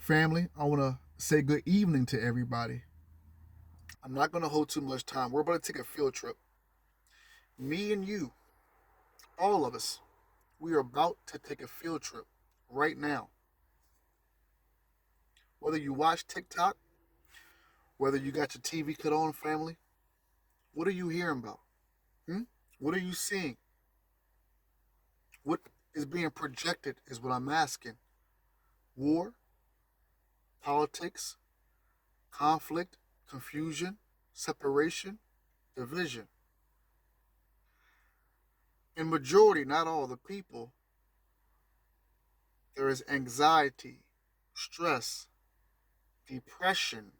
Family, I want to say good evening to everybody. I'm not going to hold too much time. We're about to take a field trip. Me and you, all of us, we are about to take a field trip right now. Whether you watch TikTok, whether you got your TV cut on, family, what are you hearing about? Hmm? What are you seeing? What is being projected is what I'm asking. War, politics, conflict, confusion, separation, division. In majority, not all the people, there is anxiety, stress, depression,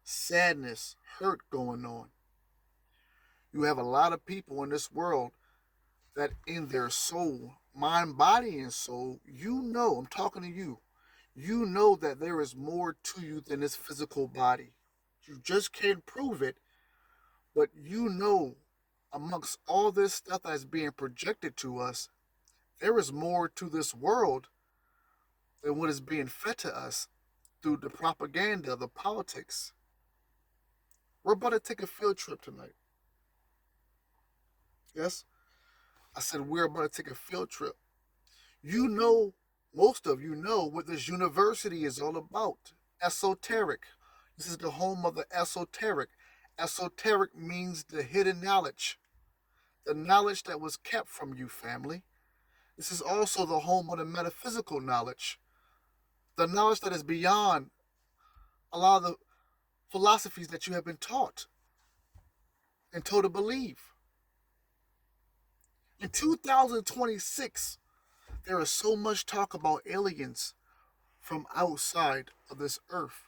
sadness, hurt going on. You have a lot of people in this world that in their soul, mind, body, and soul, I'm talking to you, you know that there is more to you than this physical body. You just can't prove it, but you know amongst all this stuff that's being projected to us, there is more to this world than what is being fed to us through the propaganda, the politics. We're about to take a field trip tonight. Yes? I said we're about to take a field trip. You know, most of you know what this university is all about. Esoteric. This is the home of the esoteric. Esoteric means the hidden knowledge, the knowledge that was kept from you, family. This is also the home of the metaphysical knowledge, the knowledge that is beyond a lot of the philosophies that you have been taught and told to believe. In 2026, there is so much talk about aliens from outside of this earth.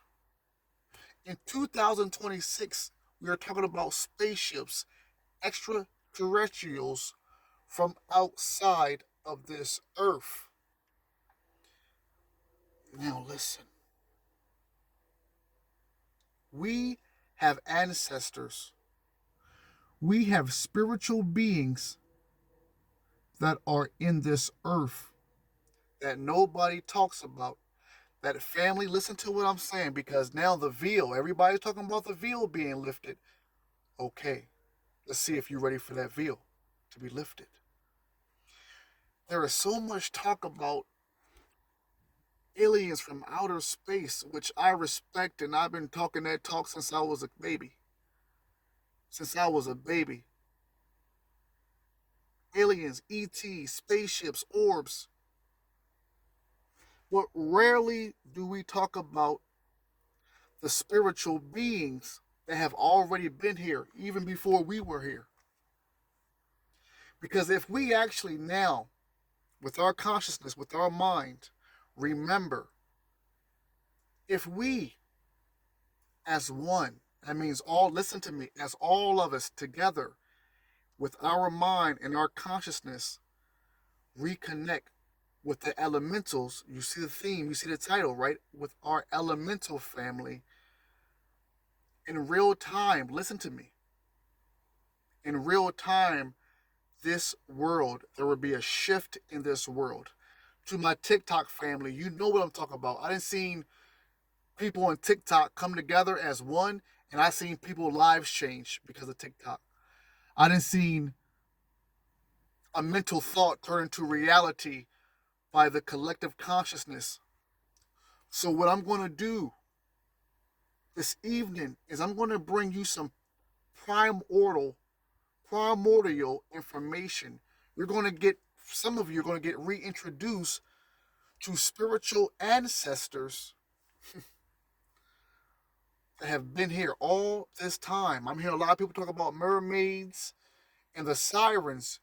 In 2026, we are talking about spaceships, extraterrestrials from outside of this earth. Now, listen. We have ancestors. We have spiritual beings that are in this earth that nobody talks about. That family, listen to what I'm saying, because now the veil, everybody's talking about the veil being lifted. Okay, let's see if you're ready for that veil to be lifted. There is so much talk about aliens from outer space, which I respect, and I've been talking that talk since I was a baby. Since I was a baby. Aliens, ETs, spaceships, orbs. But rarely do we talk about the spiritual beings that have already been here, even before we were here. Because if we actually now, with our consciousness, with our mind, remember, if we as one, that means all, listen to me, as all of us together, with our mind and our consciousness, reconnect with the elementals. You see the theme, you see the title, right? With our elemental family in real time. Listen to me. In real time, this world, there will be a shift in this world. To my TikTok family, you know what I'm talking about. I didn't seen people on TikTok come together as one, and I seen people lives change because of TikTok. I didn't seen a mental thought turn into reality by the collective consciousness. So what I'm going to do this evening is I'm going to bring you some primordial primordial information. You're going to get, some of you are going to get reintroduced to spiritual ancestors that have been here all this time. I'm hearing a lot of people talk about mermaids and the sirens,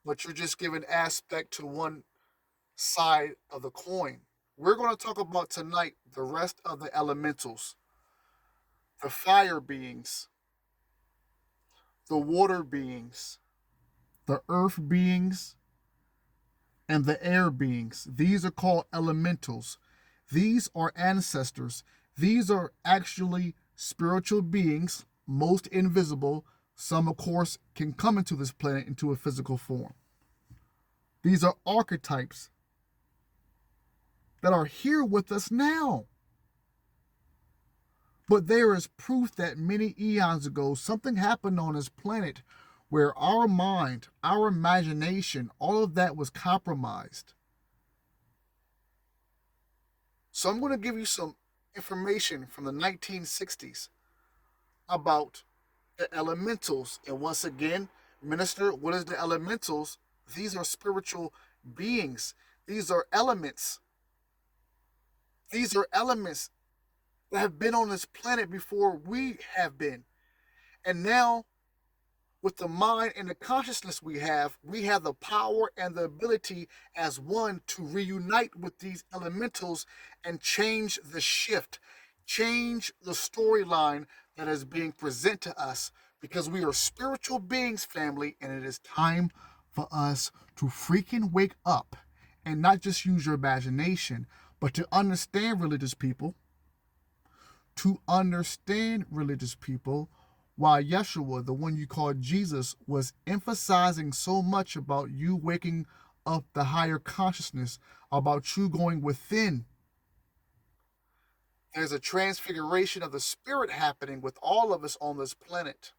but you're just giving aspect to one side of the coin. We're going to talk about tonight the rest of the elementals, the fire beings, the water beings, the earth beings, and the air beings. These are called elementals. These are ancestors. These are actually spiritual beings, most invisible. Some, of course, can come into this planet into a physical form. These are archetypes that are here with us now. But there is proof that many eons ago, something happened on this planet where our mind, our imagination, all of that was compromised. So I'm going to give you some information from the 1960s about the elementals. And once again, Minister, what is the elementals? These are spiritual beings. These are elements. These are elements that have been on this planet before we have been. And now, with the mind and the consciousness we have the power and the ability as one to reunite with these elementals and change the shift, change the storyline that is being presented to us, because we are spiritual beings, family, and it is time for us to freaking wake up and not just use your imagination, but to understand religious people, while Yeshua, the one you call Jesus, was emphasizing so much about you waking up the higher consciousness, about you going within. There's a transfiguration of the spirit happening with all of us on this planet.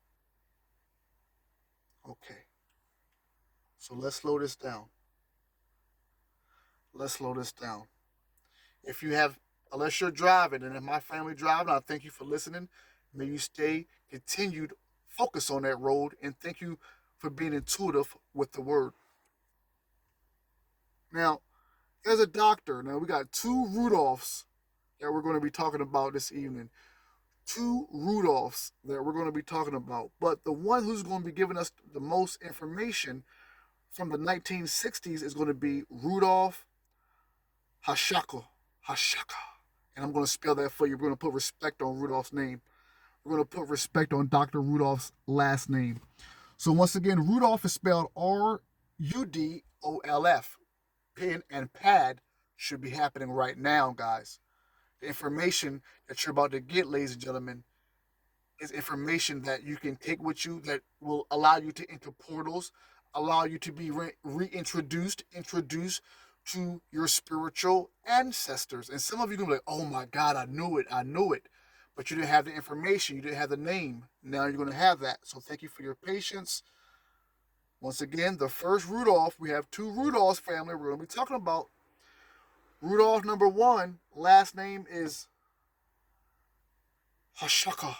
Okay. So let's slow this down. If you have, unless you're driving, and if my family driving, I thank you for listening. May you stay continued focus on that road, and thank you for being intuitive with the word. Now, there's a doctor. Now, we got two Rudolphs that we're going to be talking about this evening. Two Rudolphs that we're going to be talking about. But the one who's going to be giving us the most information from the 1960s is going to be Rudolph Hashaka. And I'm going to spell that for you. We're going to put respect on Rudolph's name. We're going to put respect on Dr. Rudolph's last name. So once again, Rudolph is spelled Rudolf. Pen and pad should be happening right now, guys. The information that you're about to get, ladies and gentlemen, is information that you can take with you that will allow you to enter portals, allow you to be introduced to your spiritual ancestors. And some of you are going to be like, oh my God, I knew it. But you didn't have the information, you didn't have the name. Now you're going to have that. So thank you for your patience. Once again, the first Rudolph, we have two Rudolphs, family, we're going to be talking about. Rudolph number one, last name is Hashaka.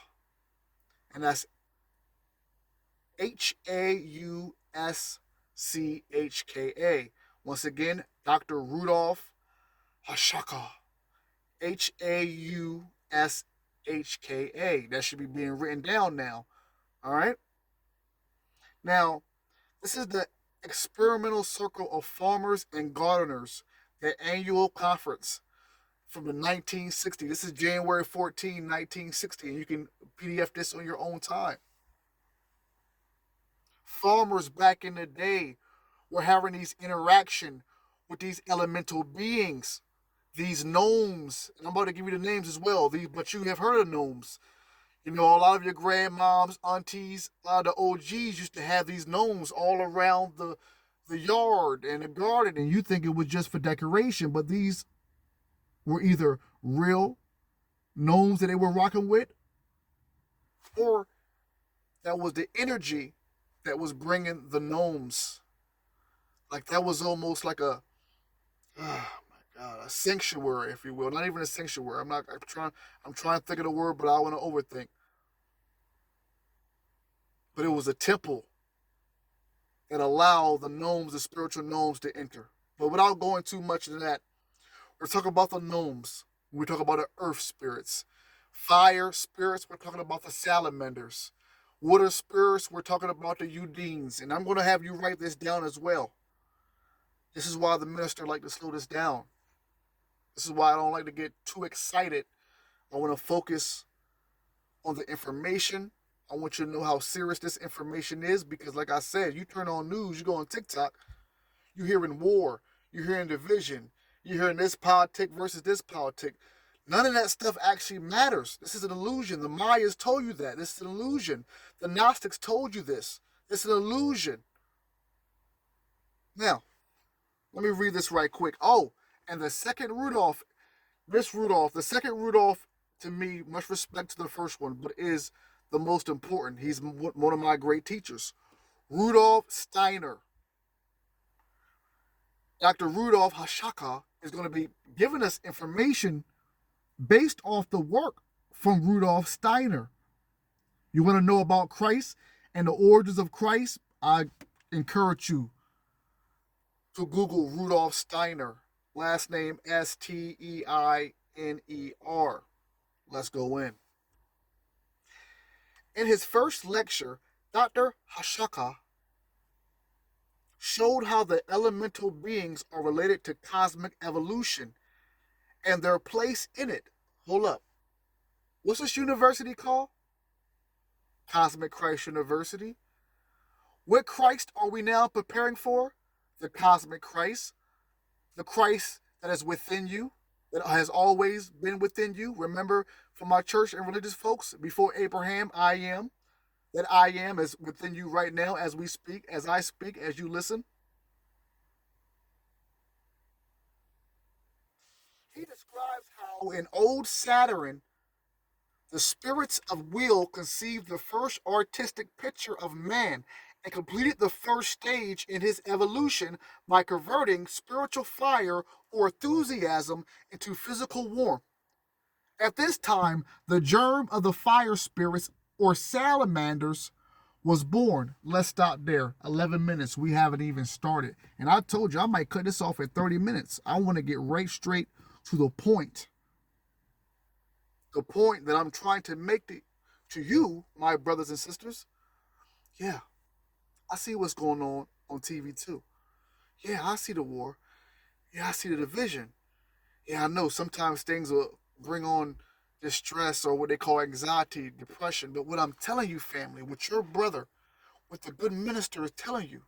And that's Hauschka. Once again, Dr. Rudolph Hashaka. Hauschka. That should be being written down now. All right? Now, this is the Experimental Circle of Farmers and Gardeners, the annual conference from the 1960s. This is January 14, 1960, and you can PDF this on your own time. Farmers back in the day were having these interaction with these elemental beings, these gnomes. And I'm about to give you the names as well. But you have heard of gnomes. You know, a lot of your grandmoms, aunties, a lot of the OGs used to have these gnomes all around the yard and the garden, and you think it was just for decoration, but these were either real gnomes that they were rocking with, or that was the energy that was bringing the gnomes. Like that was almost like a, oh my God, a sanctuary, if you will. Not even a sanctuary. I'm trying to think of the word, but I want to overthink. But it was a temple that allowed the gnomes, the spiritual gnomes, to enter. But without going too much into that, we're talking about the gnomes. We're talking about the earth spirits. Fire spirits, we're talking about the salamanders. Water spirits, we're talking about the Udines. And I'm going to have you write this down as well. This is why the minister like to slow this down. This is why I don't like to get too excited. I want to focus on the information. I want you to know how serious this information is, because like I said, you turn on news, you go on TikTok, you're hearing war, you're hearing division, you're hearing this politic versus this politic. None of that stuff actually matters. This is an illusion. The Mayas told you that. This is an illusion. The Gnostics told you this. It's an illusion. Now, let me read this right quick. Oh, And the second Rudolph, this Rudolph, the second Rudolph, to me, much respect to the first one, but is the most important. He's one of my great teachers. Rudolf Steiner. Dr. Rudolf Hashaka is going to be giving us information based off the work from Rudolf Steiner. You want to know about Christ and the origins of Christ? I encourage you to Google Rudolf Steiner. Last name Steiner. Let's go in. In his first lecture, Dr. Hashaka showed how the elemental beings are related to cosmic evolution and their place in it. Hold up. What's this university called? Cosmic Christ University. What Christ are we now preparing for? The cosmic Christ. The Christ that is within you, that has always been within you. Remember, from my church and religious folks, before Abraham, I am. That I am is within you right now as we speak, as I speak, as you listen. He describes how in old Saturn, the spirits of will conceived the first artistic picture of man and completed the first stage in his evolution by converting spiritual fire or enthusiasm into physical warmth. At this time, the germ of the fire spirits or salamanders was born. Let's stop there. 11 minutes. We haven't even started. And I told you I might cut this off at 30 minutes. I want to get right straight to the point. The point that I'm trying to make to you, my brothers and sisters. Yeah, I see what's going on TV too. Yeah, I see the war. Yeah, I see the division. Yeah, I know sometimes things will bring on distress or what they call anxiety, depression. But what I'm telling you, family, what your brother, what the good minister is telling you,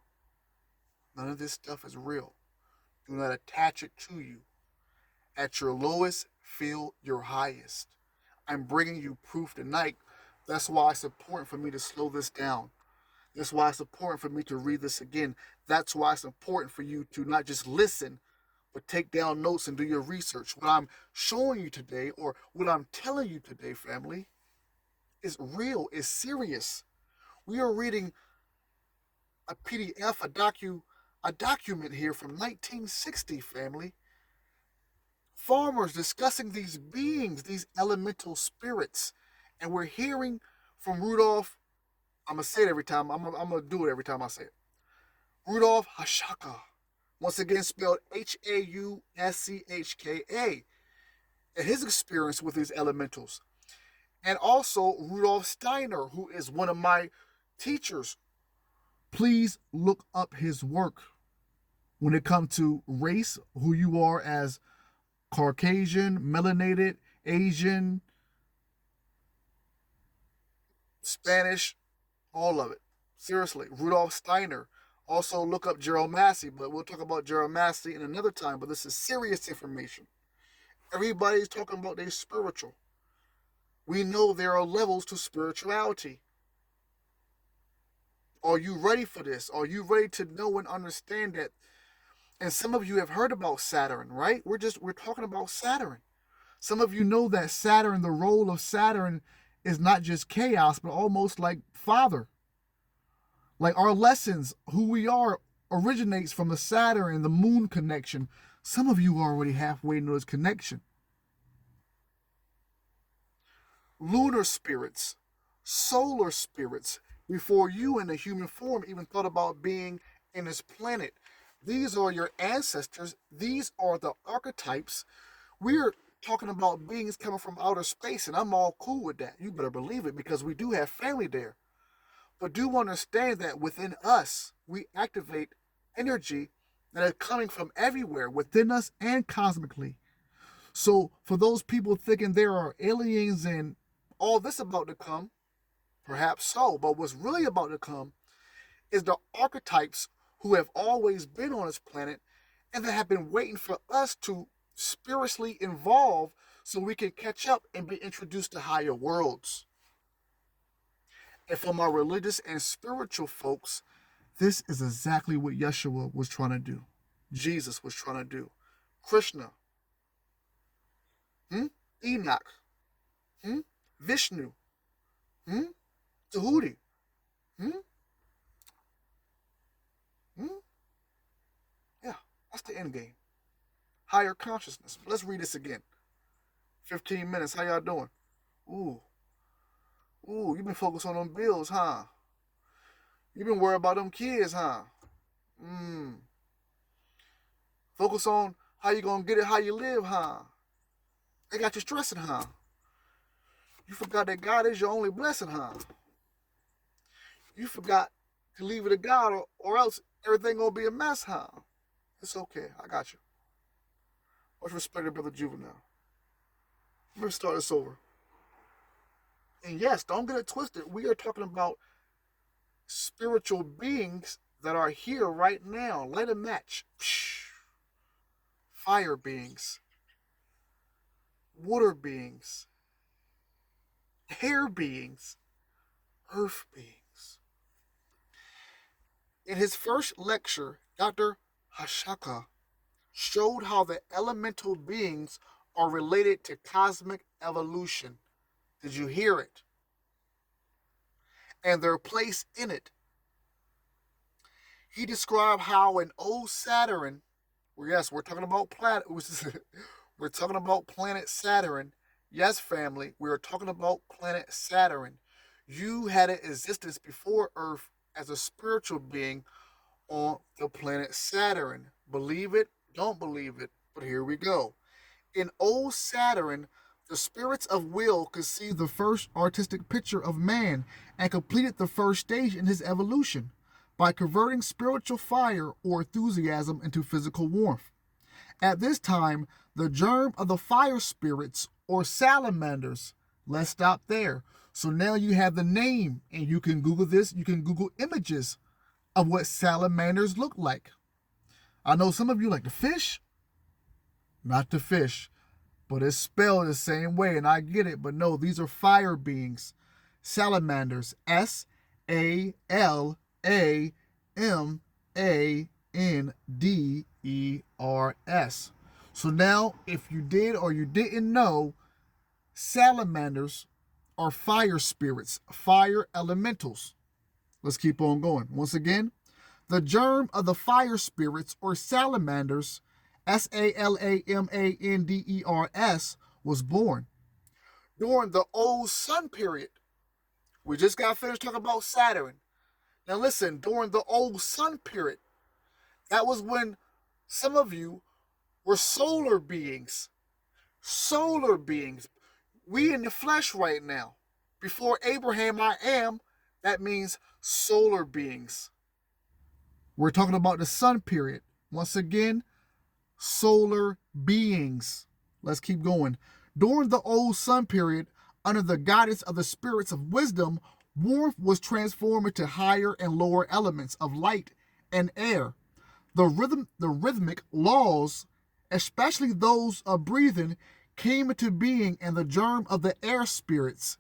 none of this stuff is real. Do not attach it to you. At your lowest, feel your highest. I'm bringing you proof tonight. That's why it's important for me to slow this down. That's why it's important for me to read this again. That's why it's important for you to not just listen, but take down notes and do your research. What I'm showing you today, or what I'm telling you today, family, is real, is serious. We are reading a PDF, a document here from 1960, family. Farmers discussing these beings, these elemental spirits. And we're hearing from Rudolf, I'm going to say it every time, I'm going to do it every time I say it. Rudolf Hashaka, once again spelled Hauschka, and his experience with these elementals. And also Rudolf Steiner, who is one of my teachers. Please look up his work when it comes to race, who you are as Caucasian, melanated, Asian, Spanish, all of it. Seriously, Rudolf Steiner. Also look up Gerald Massey, but we'll talk about Gerald Massey in another time, but this is serious information. Everybody's talking about their spiritual. We know there are levels to spirituality. Are you ready for this? Are you ready to know and understand that? And some of you have heard about Saturn, right? We're talking about Saturn. Some of you know that Saturn, the role of Saturn is not just chaos, but almost like father. Like our lessons, who we are, originates from the Saturn and the moon connection. Some of you are already halfway into this connection. Lunar spirits, solar spirits, before you in the human form even thought about being in this planet. These are your ancestors. These are the archetypes. We're talking about beings coming from outer space, and I'm all cool with that. You better believe it, because we do have family there. But do understand that within us, we activate energy that is coming from everywhere, within us and cosmically. So for those people thinking there are aliens and all this about to come, perhaps so. But what's really about to come is the archetypes who have always been on this planet and that have been waiting for us to spiritually evolve so we can catch up and be introduced to higher worlds. And for my religious and spiritual folks, this is exactly what Yeshua was trying to do. Jesus was trying to do. Krishna, Enoch, Vishnu, Tahuti, hmm? Yeah, that's the end game. Higher consciousness. Let's read this again. 15 minutes. How y'all doing? Ooh. Ooh, you been focused on them bills, huh? You been worried about them kids, huh? Focus on how you gonna get it, how you live, huh? They got you stressing, huh? You forgot that God is your only blessing, huh? You forgot to leave it to God, or else everything gonna be a mess, huh? It's okay. I got you. Much respect, Brother Juvenile. Let's start this over. And yes, don't get it twisted. We are talking about spiritual beings that are here right now. Light a match. Fire beings. Water beings. Air beings. Earth beings. In his first lecture, Dr. Hashaka showed how the elemental beings are related to cosmic evolution. Did you hear it? And their place in it. He described how an old Saturn, yes, we're talking about planet, we're talking about planet Saturn. Yes, family, we're talking about planet Saturn. You had an existence before Earth as a spiritual being on the planet Saturn. Believe it, don't believe it, but here we go. In old Saturn, the spirits of will conceived the first artistic picture of man and completed the first stage in his evolution by converting spiritual fire or enthusiasm into physical warmth. At this time, the germ of the fire spirits or salamanders, let's stop there. So now you have the name, and you can Google this, you can Google images of what salamanders look like. I know some of you like the fish, not the fish, but it's spelled the same way, and I get it, but no, these are fire beings. Salamanders, Salamanders. So now, if you did or you didn't know, salamanders are fire spirits, fire elementals. Let's keep on going. Once again, the germ of the fire spirits or salamanders, Salamanders, was born during the old sun period. We just got finished talking about Saturn. Now listen, during the old sun period, that was when some of you were solar beings. Solar beings. We in the flesh right now. Before Abraham, I am. That means solar beings. We're talking about the sun period. Once again, solar beings. Let's keep going. During the old sun period, under the guidance of the spirits of wisdom, warmth was transformed into higher and lower elements of light and air. The rhythmic laws, especially those of breathing, came into being, and the germ of the air spirits,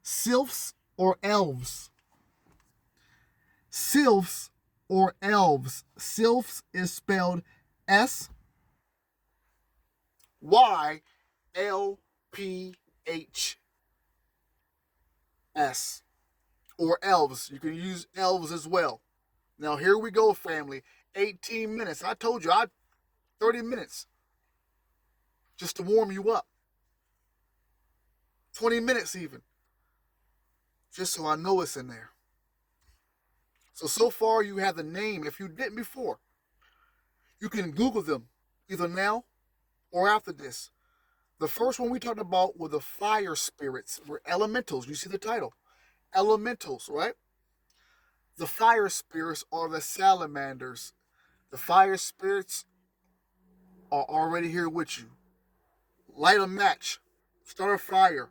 sylphs or elves. Sylphs or elves. Sylphs is spelled Sylphs. Or elves. You can use elves as well. Now here we go, family. 18 minutes. I told you, 30 minutes. Just to warm you up. 20 minutes even. Just so I know it's in there. So far you have the name. If you didn't before, you can Google them either now or after this. The first one we talked about were the fire spirits, were elementals. You see the title. Elementals, right? The fire spirits are the salamanders. The fire spirits are already here with you. Light a match. Start a fire.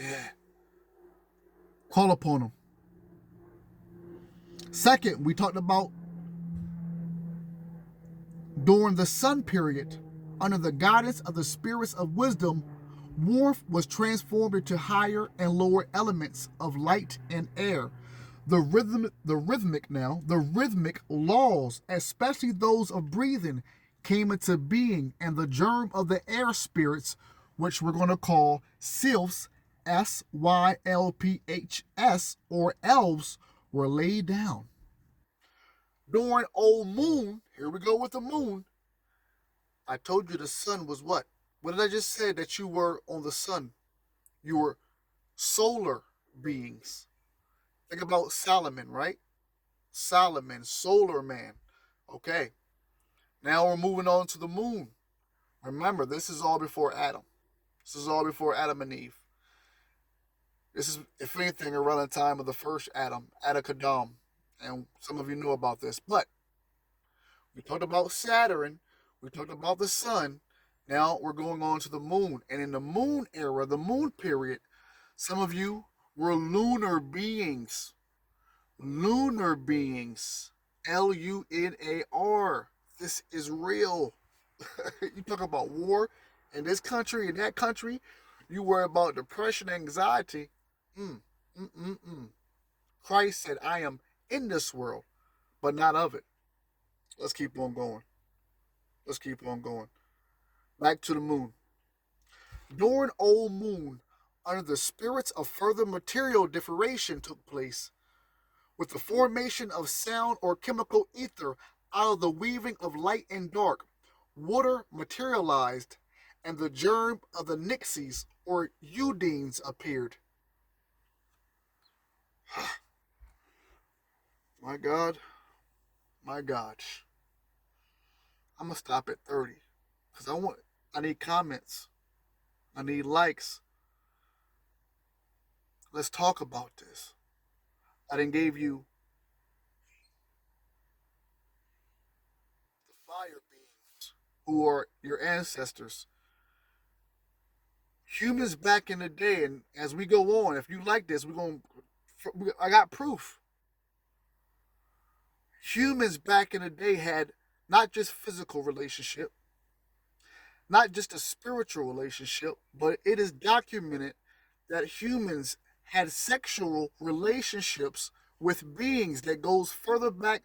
Yeah. Call upon them. Second, we talked about during the sun period, under the guidance of the spirits of wisdom, warmth was transformed into higher and lower elements of light and air. The rhythmic laws, especially those of breathing, came into being, and the germ of the air spirits, which we're going to call sylphs, Sylphs, or elves, were laid down. During old moon, here we go with the moon. I told you the sun was what? What did I just say that you were on the sun? You were solar beings. Think about Solomon, right? Solomon, solar man. Okay. Now we're moving on to the moon. Remember, this is all before Adam. This is all before Adam and Eve. This is, if anything, around the time of the first Adam, Adam. And some of you know about this. But we talked about Saturn. We talked about the sun. Now we're going on to the moon. And in the moon era, the moon period, some of you were lunar beings. Lunar beings. Lunar. This is real. You talk about war in this country, in that country. You worry about depression, anxiety. Mm, mm, mm, mm. Christ said, I am in this world, but not of it. Let's keep on going. Let's keep on going. Back to the moon. During old moon, under the spirits of further material differentiation took place, with the formation of sound or chemical ether out of the weaving of light and dark, water materialized, and the germ of the nixies or undines appeared. My God, my God. I'm gonna stop at 30 because I need comments. I need likes. Let's talk about this. I didn't gave you the fire beings who are your ancestors. Humans back in the day, and as we go on, if you like this, I got proof. Humans back in the day had not just physical relationship, not just a spiritual relationship, but it is documented that humans had sexual relationships with beings that goes further back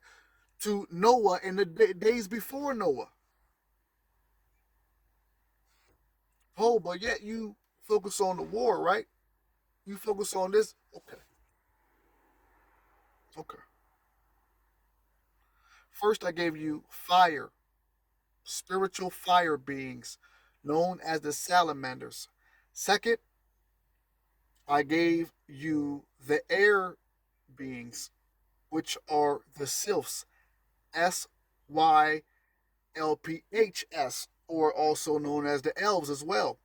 to Noah and the days before Noah. Oh, but yet you focus on the war, right? You focus on this. Okay. Okay. First, I gave you fire, spiritual fire beings known as the salamanders. Second, I gave you the air beings, which are the sylphs, Sylphs, or also known as the elves as well.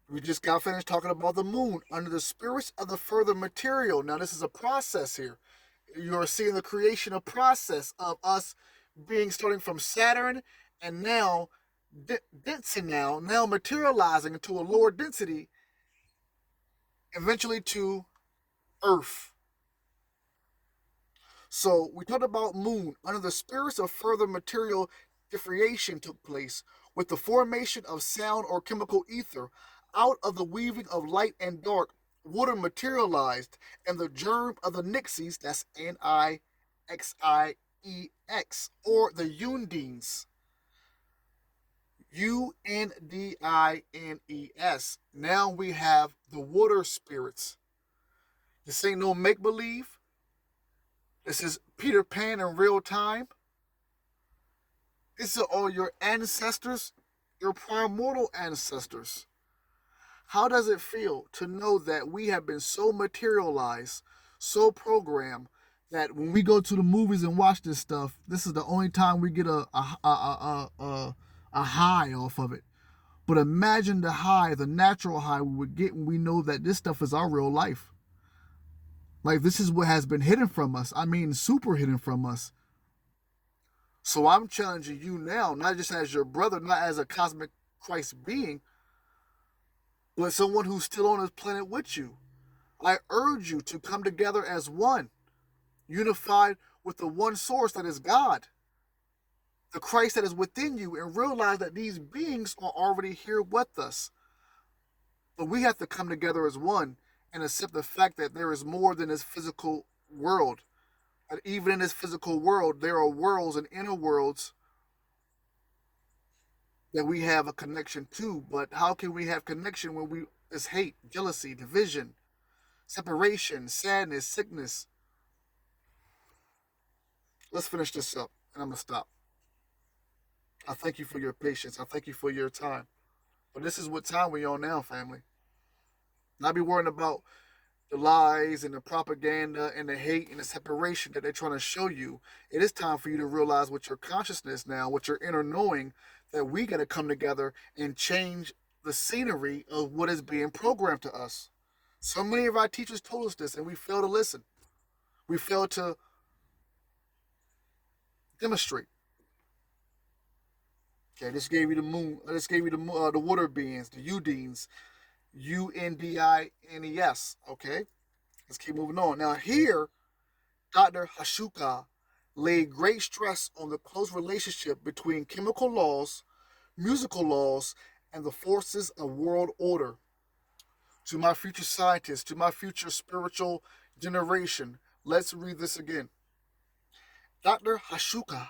We just got finished talking about the moon under the spirits of the further material. Now, this is a process here. You're seeing the creation of process of us being starting from Saturn and now density now materializing into a lower density, eventually to Earth. So we talked about moon under the spirits of further material differentiation took place with the formation of sound or chemical ether out of the weaving of light and dark. Water materialized, and the germ of the nixies, that's Nixiex, or the undines, Undines. Now we have the water spirits. This ain't no make believe. This is Peter Pan in real time. These are all your ancestors, your primordial ancestors. How does it feel to know that we have been so materialized, so programmed, that when we go to the movies and watch this stuff, this is the only time we get a high off of it. But imagine the high, the natural high we would get when we know that this stuff is our real life. Like, this is what has been hidden from us. I mean, super hidden from us. So I'm challenging you now, not just as your brother, not as a cosmic Christ being, but someone who's still on this planet with you. I urge you to come together as one, unified with the one source that is God, the Christ that is within you, and realize that these beings are already here with us. But we have to come together as one and accept the fact that there is more than this physical world. And even in this physical world, there are worlds and inner worlds that we have a connection to. But how can we have connection when we is hate, jealousy, division, separation, sadness, sickness? Let's finish this up, and I'm gonna stop. I thank you for your patience. I thank you for your time. But this is what time we're on now, family. Not be worrying about the lies and the propaganda and the hate and the separation that they're trying to show you. It is time for you to realize with your consciousness now, with your inner knowing, that we got to come together and change the scenery of what is being programmed to us. So many of our teachers told us this, and we fail to listen. We fail to demonstrate. Okay, I just gave you the moon. I just gave you the water beings, the Udines, Undines. Okay, let's keep moving on. Now here, Dr. Hashuka laid great stress on the close relationship between chemical laws, musical laws, and the forces of world order. To my future scientists, to my future spiritual generation, let's read this again. Dr. Hashuka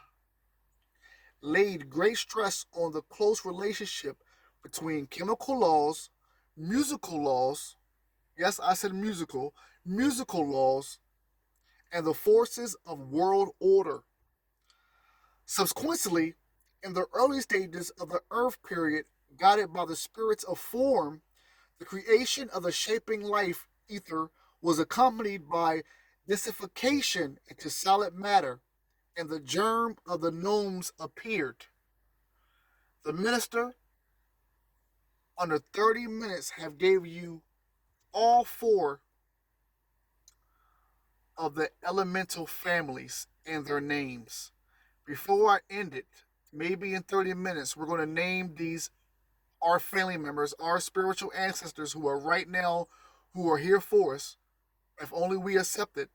laid great stress on the close relationship between chemical laws, musical laws, yes, I said musical laws, and the forces of world order. Subsequently, in the early stages of the Earth period, guided by the spirits of form, the creation of the shaping life ether was accompanied by disification into solid matter, and the germ of the gnomes appeared. The minister, under 30 minutes, have gave you all four of the elemental families and their names. Before I end it, maybe in 30 minutes, we're going to name these our family members, our spiritual ancestors who are right now, who are here for us. If only we accept it.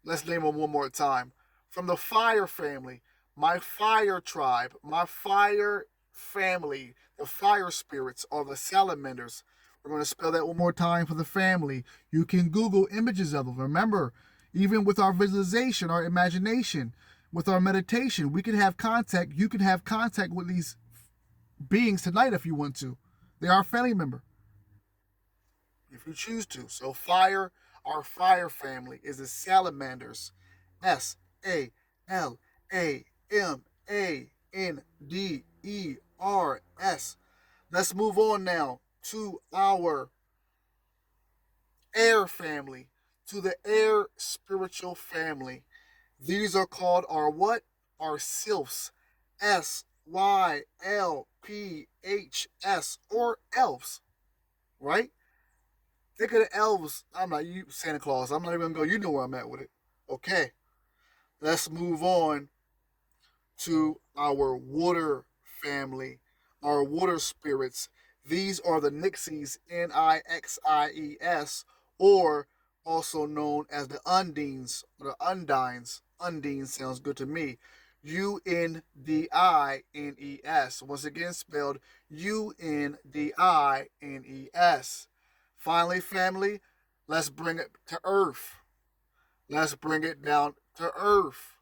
Let's name them one more time. From the fire family, my fire tribe, my fire family, the fire spirits are the salamanders. We're going to spell that one more time for the family. You can Google images of them. Remember, even with our visualization, our imagination, with our meditation, we can have contact. You can have contact with these beings tonight if you want to. They are a family member if you choose to. So fire, our fire family is the salamanders. Salamanders. Let's move on now to our air family, to the air spiritual family. These are called our what? Our sylphs. Sylphs, or elves, right? Think of the elves. I'm not you, Santa Claus. I'm not even gonna go. You know where I'm at with it. Okay, let's move on to our water family, our water spirits. These are the Nixies, Nixies, or also known as the Undines or the Undines. Undines sounds good to me. Undines. Once again, spelled Undines. Finally, family, let's bring it to earth. Let's bring it down to earth.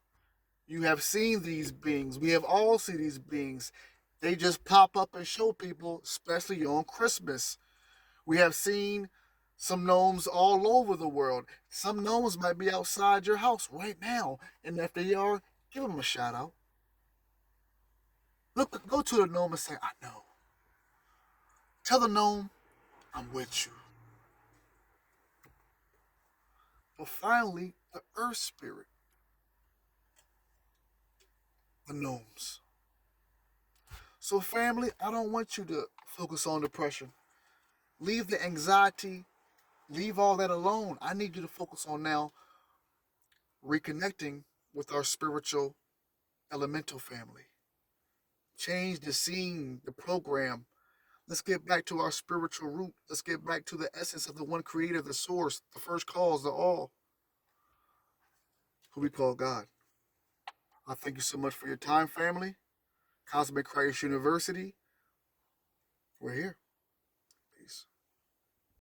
You have seen these beings. We have all seen these beings. They just pop up and show people, especially on Christmas. We have seen some gnomes all over the world. Some gnomes might be outside your house right now. And if they are, give them a shout out. Look, go to the gnome and say, I know. Tell the gnome, I'm with you. But finally, the earth spirit, the gnomes. So, family, I don't want you to focus on depression. Leave the anxiety, leave all that alone. I need you to focus on now reconnecting with our spiritual elemental family. Change the scene, the program. Let's get back to our spiritual root. Let's get back to the essence of the one creator, the source, the first cause, the all, who we call God. I thank you so much for your time, family. Cosmic Christ University. We're here.